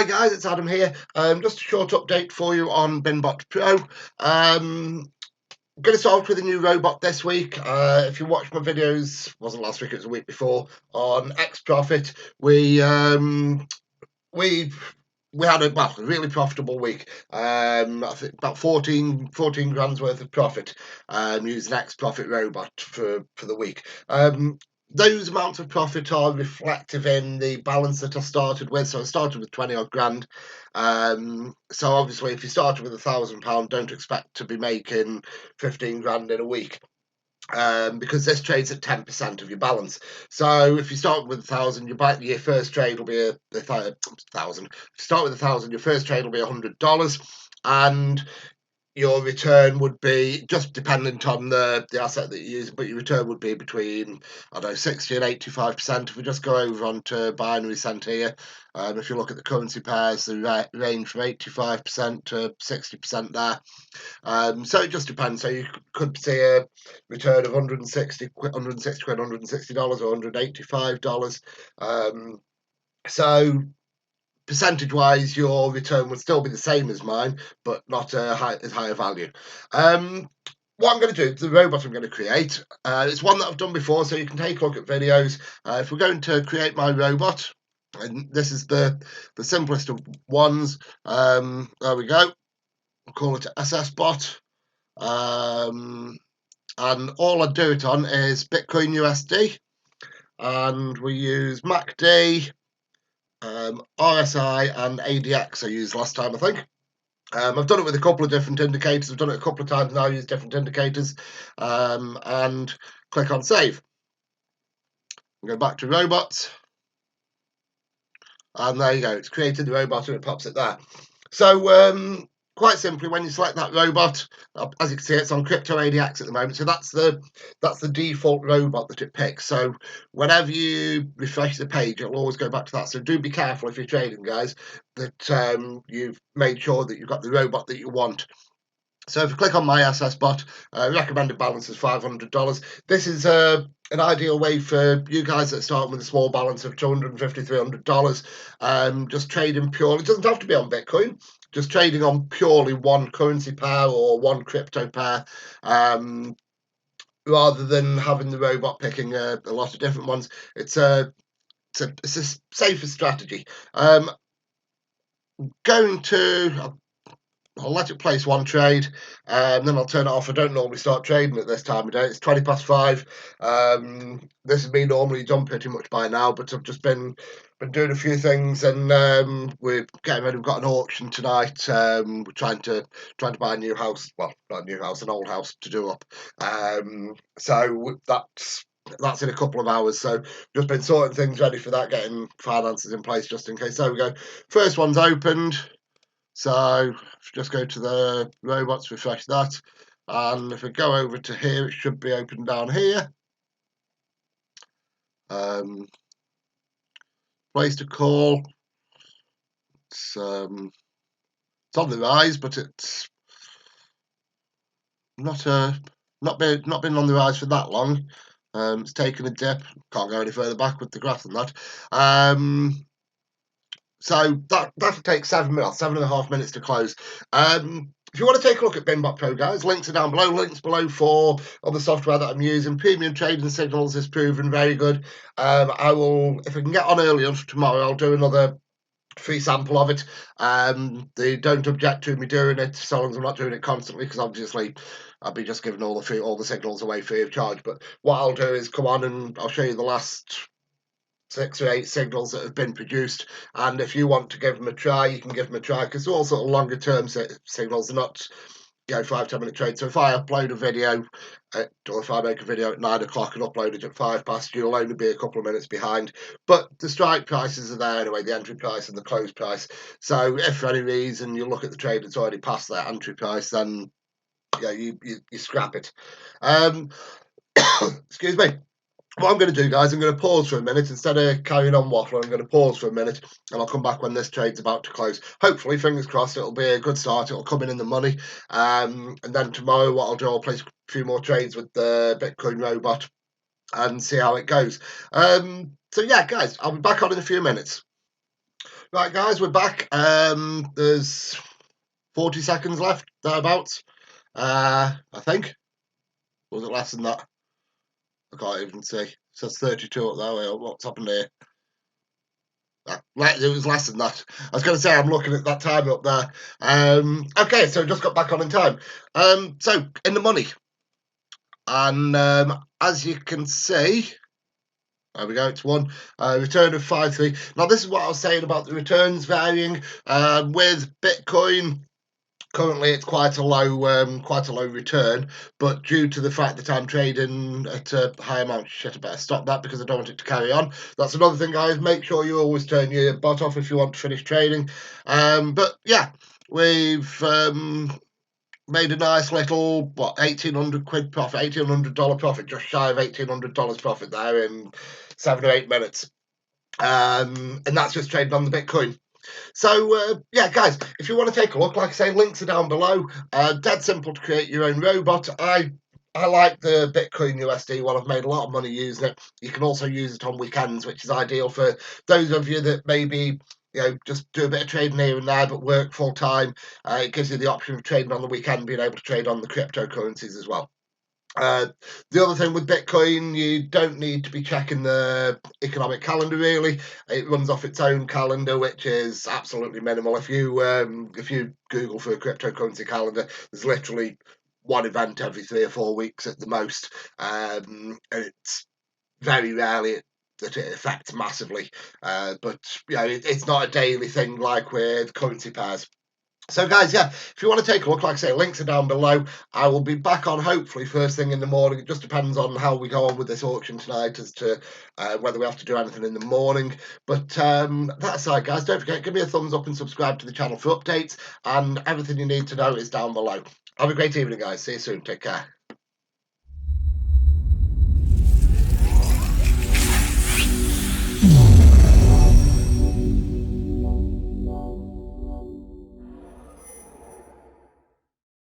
Hi guys, it's Adam here. Just a short update for you on Binbot Pro. Going to start off with a new robot this week. If you watched my videos, wasn't last week, it was a week before, on X Profit, we had a really profitable week. I think about 14 grand's worth of profit using X Profit robot for the week. Those amounts of profit are reflective in the balance that I started with. So I started with 20 odd grand. So obviously, if you started with £1,000, don't expect to be making 15 grand in a week. Because this trades at 10% of your balance. So if you start with 1,000, your first trade will be a thousand. If you start with 1,000, your first trade will be $100, and your return would be, just dependent on the asset that you use, but your return would be between, I don't know, 60 and 85%. If we just go over onto binary cent here, if you look at the currency pairs, they range from 85% to 60% there. So it just depends. So you could see a return of 160 quid, $160, or $185. So percentage-wise, your return would still be the same as mine, but not as high a value. What I'm going to do, the robot I'm going to create, it's one that I've done before, so you can take a look at videos. If we're going to create my robot, and this is the simplest of ones, there we go. We'll call it SSBot. And all I do it on is Bitcoin USD, and we use MACD, RSI and ADX I used last time, I think. I've done it with a couple of different indicators. I've done it a couple of times now, use different indicators, and click on save. Go back to robots, and there you go. It's created the robot and it pops it there. So quite simply, when you select that robot, as you can see, it's on Crypto ADX at the moment. So that's the default robot that it picks. So whenever you refresh the page, it'll always go back to that. So do be careful if you're trading, guys, that you've made sure that you've got the robot that you want. So if you click on my SSBot, recommended balance is $500. This is an ideal way for you guys that start with a small balance of $250, $300. Just trading purely. It doesn't have to be on Bitcoin. Just trading on purely one currency pair or one crypto pair, rather than having the robot picking a lot of different ones. It's a safer strategy. I'll let it place one trade, and then I'll turn it off. I don't normally start trading at this time of day. It's 20 past 5. This has me normally done pretty much by now, but I've just been doing a few things, and we're getting ready. We've got an auction tonight. We're trying to buy a new house. Well, not a new house, an old house to do up. So that's in a couple of hours. So just been sorting things ready for that, getting finances in place just in case. There we go. First one's opened. So just go to the robots, refresh that, and if we go over to here, it should be open down here. Place to call. It's on the rise, but it's not been on the rise for that long. It's taken a dip. Can't go any further back with the graph than that. So that'll take 7.5 minutes to close. If you want to take a look at Binbot Pro, guys, links are down below. Links below for other software that I'm using. Premium Trading Signals is proven very good. I will, if I can get on early enough tomorrow, I'll do another free sample of it. They don't object to me doing it, so long as I'm not doing it constantly, because obviously I'll be just giving all the signals away free of charge. But what I'll do is come on and I'll show you the last 6 or 8 signals that have been produced, and if you want to give them a try, you can give them a try, because they're all sort of longer term signals. They're not 5-10 minute trades. So if I upload a video or if I make a video at 9 o'clock and upload it at 5 past, you'll only be a couple of minutes behind, but the strike prices are there anyway, the entry price and the close price. So if for any reason you look at the trade that's already past that entry price, then you scrap it. Excuse me. What I'm going to do, guys, I'm going to pause for a minute. Instead of carrying on waffling, I'm going to pause for a minute, and I'll come back when this trade's about to close. Hopefully, fingers crossed, it'll be a good start. It'll come in the money. And then tomorrow, what I'll do, I'll place a few more trades with the Bitcoin robot and see how it goes. So yeah, guys, I'll be back on in a few minutes. Right, guys, we're back. There's 40 seconds left, thereabouts. I think. Was it less than that? I can't even see. It says 32 up there. What's happened here? It was less than that. I was going to say I'm looking at that time up there. Okay, so just got back on in time. So in the money, and as you can see, there we go. It's one return of 5.3. Now this is what I was saying about the returns varying with Bitcoin. Currently, it's quite a low return, but due to the fact that I'm trading at a high amount, shit, I better stop that because I don't want it to carry on. That's another thing, guys. Make sure you always turn your bot off if you want to finish trading. But yeah, we've made a nice little £1,800 profit, $1,800 profit, just shy of $1,800 profit there in 7 or 8 minutes. And that's just trading on the Bitcoin. So, yeah, guys, if you want to take a look, like I say, links are down below. Dead simple to create your own robot. I like the Bitcoin USD one. I've made a lot of money using it. You can also use it on weekends, which is ideal for those of you that maybe just do a bit of trading here and there, but work full time. It gives you the option of trading on the weekend, being able to trade on the cryptocurrencies as well. The other thing with Bitcoin, you don't need to be checking the economic calendar really. It runs off its own calendar, which is absolutely minimal. If you Google for a cryptocurrency calendar, there's literally one event every 3 or 4 weeks at the most. And it's very rarely that it affects massively. But it's not a daily thing like with currency pairs. So, guys, yeah, if you want to take a look, like I say, links are down below. I will be back on hopefully first thing in the morning. It just depends on how we go on with this auction tonight as to whether we have to do anything in the morning. But that aside, guys, don't forget, give me a thumbs up and subscribe to the channel for updates. And everything you need to know is down below. Have a great evening, guys. See you soon. Take care.